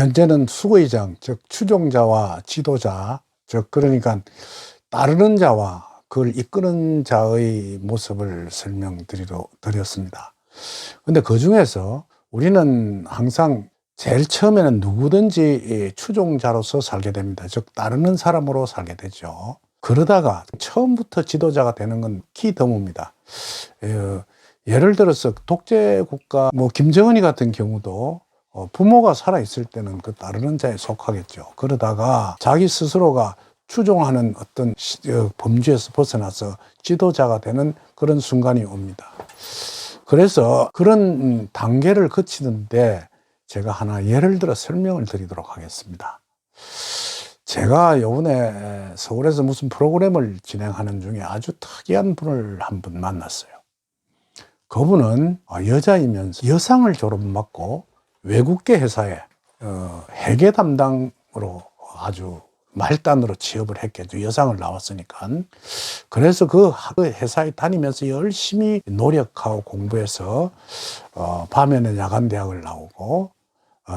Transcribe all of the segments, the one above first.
현재는 수고의장, 즉 추종자와 지도자, 즉 그러니까 따르는 자와 그걸 이끄는 자의 모습을 설명드렸습니다. 근데 그 중에서 우리는 항상 제일 처음에는 누구든지 추종자로서 살게 됩니다. 즉 따르는 사람으로 살게 되죠. 그러다가 처음부터 지도자가 되는 건 기드무입니다. 예를 들어서 독재 국가 김정은이 같은 경우도 부모가 살아있을 때는 그 따르는 자에 속하겠죠. 그러다가 자기 스스로가 추종하는 어떤 범주에서 벗어나서 지도자가 되는 그런 순간이 옵니다. 그래서 그런 단계를 거치는데 제가 하나 예를 들어 설명을 드리도록 하겠습니다. 제가 요번에 서울에서 무슨 프로그램을 진행하는 중에 아주 특이한 분을 한 분 만났어요. 그분은 여자이면서 여상을 졸업받고 외국계 회사에 회계 담당으로 아주 말단으로 취업을 했겠죠. 여상을 나왔으니까. 그래서 그 회사에 다니면서 열심히 노력하고 공부해서 밤에는 야간 대학을 나오고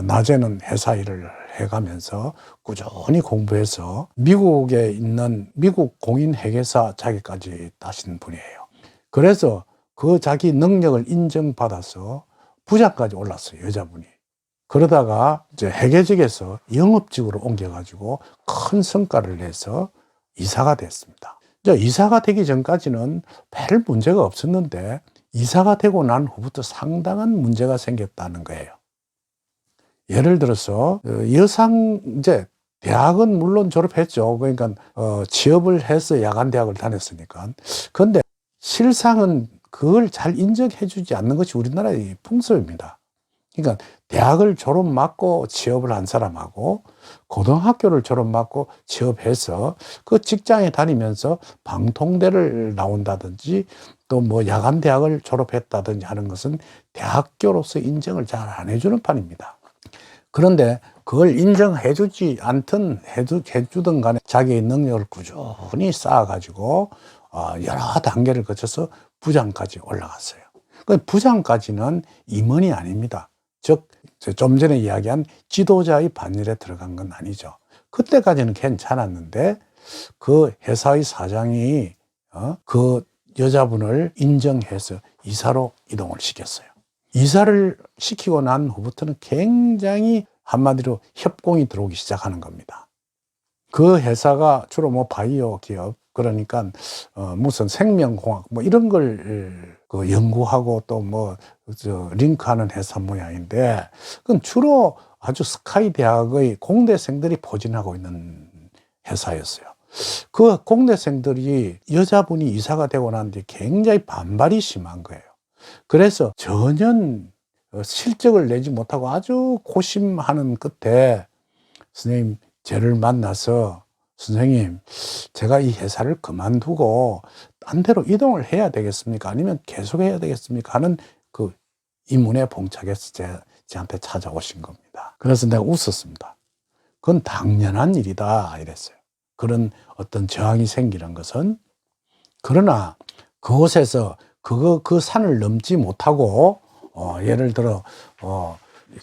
낮에는 회사 일을 해가면서 꾸준히 공부해서 미국에 있는 미국 공인회계사 자격까지 따신 분이에요. 그래서 그 자기 능력을 인정받아서 부장까지 올랐어요, 여자분이. 그러다가 이제 회계직에서 영업직으로 옮겨가지고 큰 성과를 내서 이사가 됐습니다. 이제 이사가 되기 전까지는 별 문제가 없었는데 이사가 되고 난 후부터 상당한 문제가 생겼다는 거예요. 예를 들어서 이제 대학은 물론 졸업했죠. 그러니까 취업을 해서 야간 대학을 다녔으니까. 그런데 실상은 그걸 잘 인정해 주지 않는 것이 우리나라의 풍습입니다. 그러니까 대학을 졸업받고 취업을 한 사람하고 고등학교를 졸업받고 취업해서 그 직장에 다니면서 방통대를 나온다든지 또 야간 대학을 졸업했다든지 하는 것은 대학교로서 인정을 잘 안 해주는 판입니다. 그런데 그걸 인정해 주지 않든 해주든 간에 자기의 능력을 꾸준히 쌓아가지고 여러 단계를 거쳐서 부장까지 올라갔어요. 그 부장까지는 임원이 아닙니다. 즉, 좀 전에 이야기한 지도자의 반열에 들어간 건 아니죠. 그때까지는 괜찮았는데 그 회사의 사장이 그 여자분을 인정해서 이사로 이동을 시켰어요. 이사를 시키고 난 후부터는 굉장히 한마디로 협공이 들어오기 시작하는 겁니다. 그 회사가 주로 바이오 기업, 그러니까 무슨 생명공학 이런 걸 연구하고 또 링크하는 회사 모양인데, 그건 주로 아주 스카이 대학의 공대생들이 포진하고 있는 회사였어요. 그 공대생들이 여자분이 이사가 되고 난 뒤에 굉장히 반발이 심한 거예요. 그래서 전혀 실적을 내지 못하고 아주 고심하는 끝에 선생님, 저를 만나서 선생님, 제가 이 회사를 그만두고 딴 데로 이동을 해야 되겠습니까? 아니면 계속 해야 되겠습니까? 하는 그 이문에 봉착해서 저한테 찾아오신 겁니다. 그래서 내가 웃었습니다. 그건 당연한 일이다 이랬어요. 그런 어떤 저항이 생기는 것은. 그러나 그곳에서 그 산을 넘지 못하고 예를 들어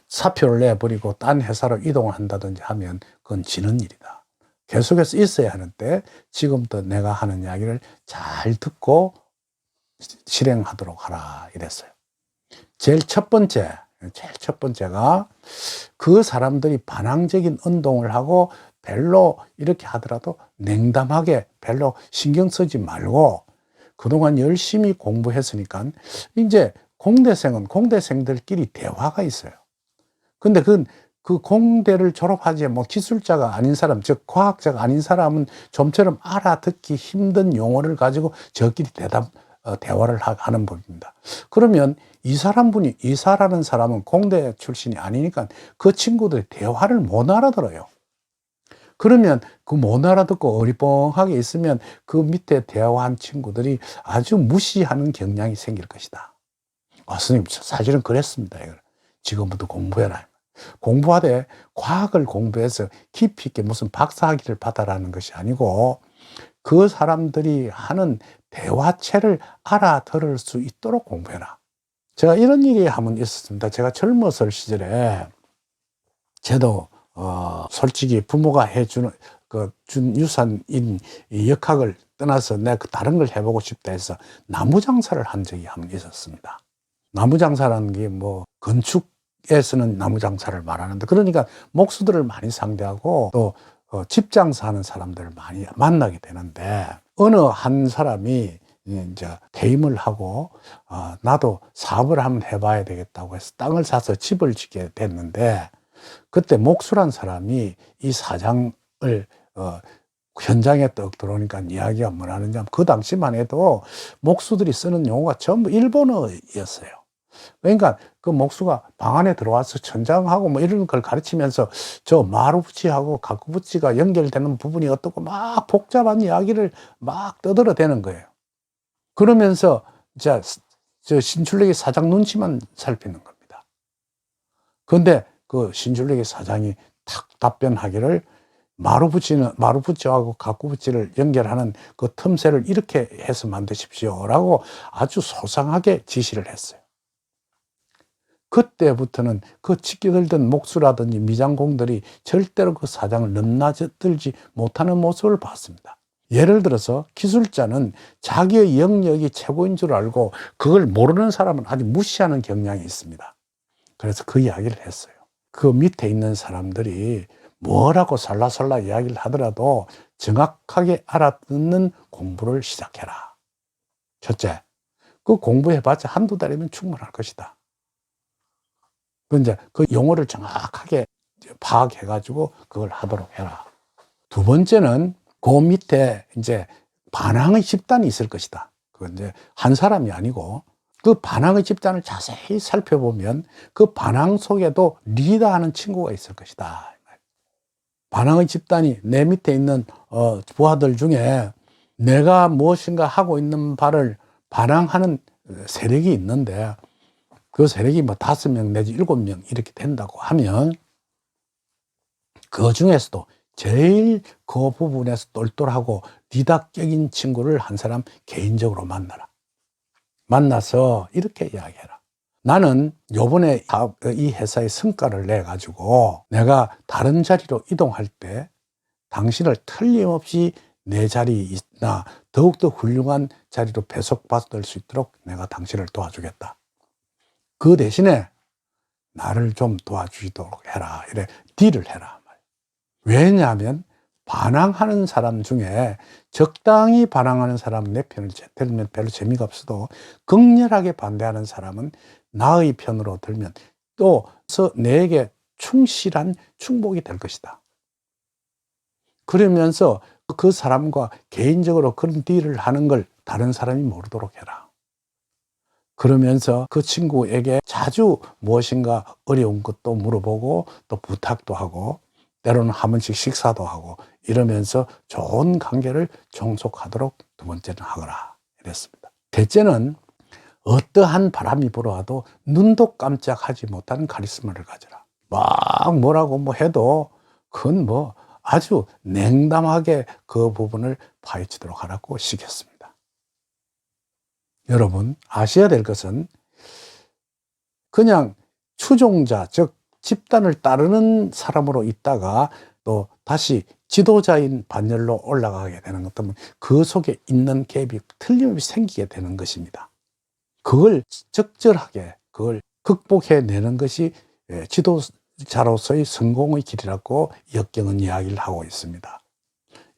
사표를 내버리고 딴 회사로 이동을 한다든지 하면 그건 지는 일이다. 계속해서 있어야 하는데 지금부터 내가 하는 이야기를 잘 듣고 실행하도록 하라 이랬어요. 제일 첫 번째가 그 사람들이 반항적인 운동을 하고 별로 이렇게 하더라도 냉담하게 별로 신경 쓰지 말고 그동안 열심히 공부했으니까 이제 공대생은 공대생들끼리 대화가 있어요. 근데 그 공대를 졸업하지 기술자가 아닌 사람, 즉 과학자가 아닌 사람은 좀처럼 알아듣기 힘든 용어를 가지고 저끼리 대화를 하는 법입니다. 그러면 이사라는 사람은 공대 출신이 아니니까 그 친구들이 대화를 못 알아들어요. 그러면 그 못 알아듣고 어리뻥하게 있으면 그 밑에 대화한 친구들이 아주 무시하는 경향이 생길 것이다. 선생님, 사실은 그랬습니다. 지금부터 공부해라. 공부하되 과학을 공부해서 깊이 있게 무슨 박사학위를 받아라는 것이 아니고 그 사람들이 하는 대화체를 알아들을 수 있도록 공부해라. 제가 이런 일이 한번 있었습니다. 제가 젊었을 시절에 저도 솔직히 부모가 해주는 준 유산인 이 역학을 떠나서 내가 다른 걸 해보고 싶다 해서 나무 장사를 한 적이 한 번 있었습니다. 나무 장사라는 게 뭐 건축에서는 나무 장사를 말하는데, 그러니까 목수들을 많이 상대하고 또 집 장사하는 사람들을 많이 만나게 되는데, 어느 한 사람이 이제 퇴임을 하고 나도 사업을 한번 해봐야 되겠다고 해서 땅을 사서 집을 짓게 됐는데, 그때 목수란 사람이 이 사장을 현장에 떡 들어오니까 이야기가 뭐라느냐, 그 당시만 해도 목수들이 쓰는 용어가 전부 일본어였어요. 그러니까 그 목수가 방 안에 들어와서 천장하고 뭐 이런 걸 가르치면서 저 마루붙이하고 가구붙이가 연결되는 부분이 어떻고 막 복잡한 이야기를 막 떠들어대는 거예요. 그러면서 저 신출내기 사장 눈치만 살피는 겁니다. 그런데 그 신출내기 사장이 탁 답변하기를, 마루붙이하고 가구붙이를 연결하는 그 틈새를 이렇게 해서 만드십시오 라고 아주 소상하게 지시를 했어요. 그때부터는 그 치끼들던 목수라든지 미장공들이 절대로 그 사장을 넘나들지 못하는 모습을 봤습니다. 예를 들어서 기술자는 자기의 영역이 최고인 줄 알고 그걸 모르는 사람은 아주 무시하는 경향이 있습니다. 그래서 그 이야기를 했어요. 그 밑에 있는 사람들이 뭐라고 살라살라 이야기를 하더라도 정확하게 알아듣는 공부를 시작해라. 첫째, 그 공부해봤자 한두 달이면 충분할 것이다. 그 용어를 정확하게 파악해가지고 그걸 하도록 해라. 두 번째는 그 밑에 이제 반항의 집단이 있을 것이다. 그건 이제 한 사람이 아니고 그 반항의 집단을 자세히 살펴보면 그 반항 속에도 리더하는 친구가 있을 것이다. 반항의 집단이 내 밑에 있는 부하들 중에 내가 무엇인가 하고 있는 바를 반항하는 세력이 있는데, 그 세력이 뭐 5명 내지 7명 이렇게 된다고 하면 그 중에서도 제일 그 부분에서 똘똘하고 리더격인 친구를 한 사람 개인적으로 만나라. 만나서 이렇게 이야기해라. 나는 요번에 이 회사의 성과를 내 가지고 내가 다른 자리로 이동할 때 당신을 틀림없이 내 자리나 더욱더 훌륭한 자리로 배속받을 수 있도록 내가 당신을 도와주겠다. 그 대신에 나를 좀 도와주도록 해라. 이래 딜을 해라. 왜냐하면 반항하는 사람 중에 적당히 반항하는 사람은 내 편을 들면 별로 재미가 없어도 극렬하게 반대하는 사람은 나의 편으로 들면 또 내게 충실한 충복이 될 것이다. 그러면서 그 사람과 개인적으로 그런 딜을 하는 걸 다른 사람이 모르도록 해라. 그러면서 그 친구에게 자주 무엇인가 어려운 것도 물어보고 또 부탁도 하고 때로는 한 번씩 식사도 하고 이러면서 좋은 관계를 종속하도록 두 번째는 하거라 이랬습니다. 셋째는 어떠한 바람이 불어와도 눈도 깜짝하지 못하는 카리스마를 가져라. 막 뭐라고 뭐 해도 그건 뭐 아주 냉담하게 그 부분을 파헤치도록 하라고 시켰습니다. 여러분 아셔야 될 것은 그냥 추종자, 즉 집단을 따르는 사람으로 있다가 또 다시 지도자인 반열로 올라가게 되는 것 때문에 그 속에 있는 갭이 틀림없이 생기게 되는 것입니다. 그걸 적절하게 그걸 극복해내는 것이 지도자로서의 성공의 길이라고 역경은 이야기를 하고 있습니다.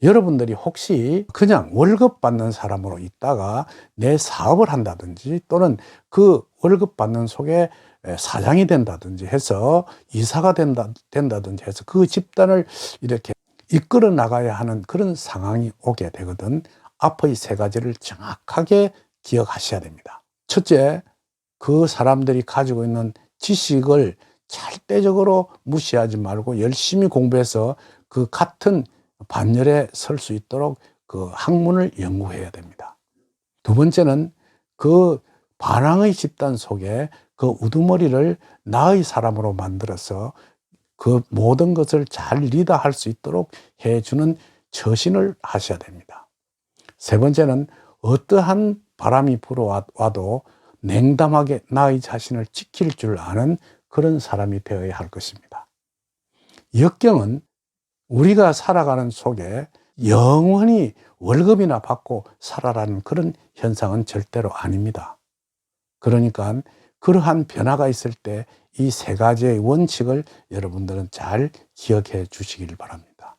여러분들이 혹시 그냥 월급 받는 사람으로 있다가 내 사업을 한다든지 또는 그 월급 받는 속에 사장이 된다든지 해서 이사가 된다든지 해서 그 집단을 이렇게 이끌어 나가야 하는 그런 상황이 오게 되거든 앞의 세 가지를 정확하게 기억하셔야 됩니다. 첫째, 그 사람들이 가지고 있는 지식을 절대적으로 무시하지 말고 열심히 공부해서 그 같은 반열에 설 수 있도록 그 학문을 연구해야 됩니다. 두 번째는 그 반항의 집단 속에 그 우두머리를 나의 사람으로 만들어서 그 모든 것을 잘 리더할 수 있도록 해주는 처신을 하셔야 됩니다. 세 번째는 어떠한 바람이 불어와도 냉담하게 나의 자신을 지킬 줄 아는 그런 사람이 되어야 할 것입니다. 역경은 우리가 살아가는 속에 영원히 월급이나 받고 살아라는 그런 현상은 절대로 아닙니다. 그러니까 그러한 변화가 있을 때 이 세 가지의 원칙을 여러분들은 잘 기억해 주시길 바랍니다.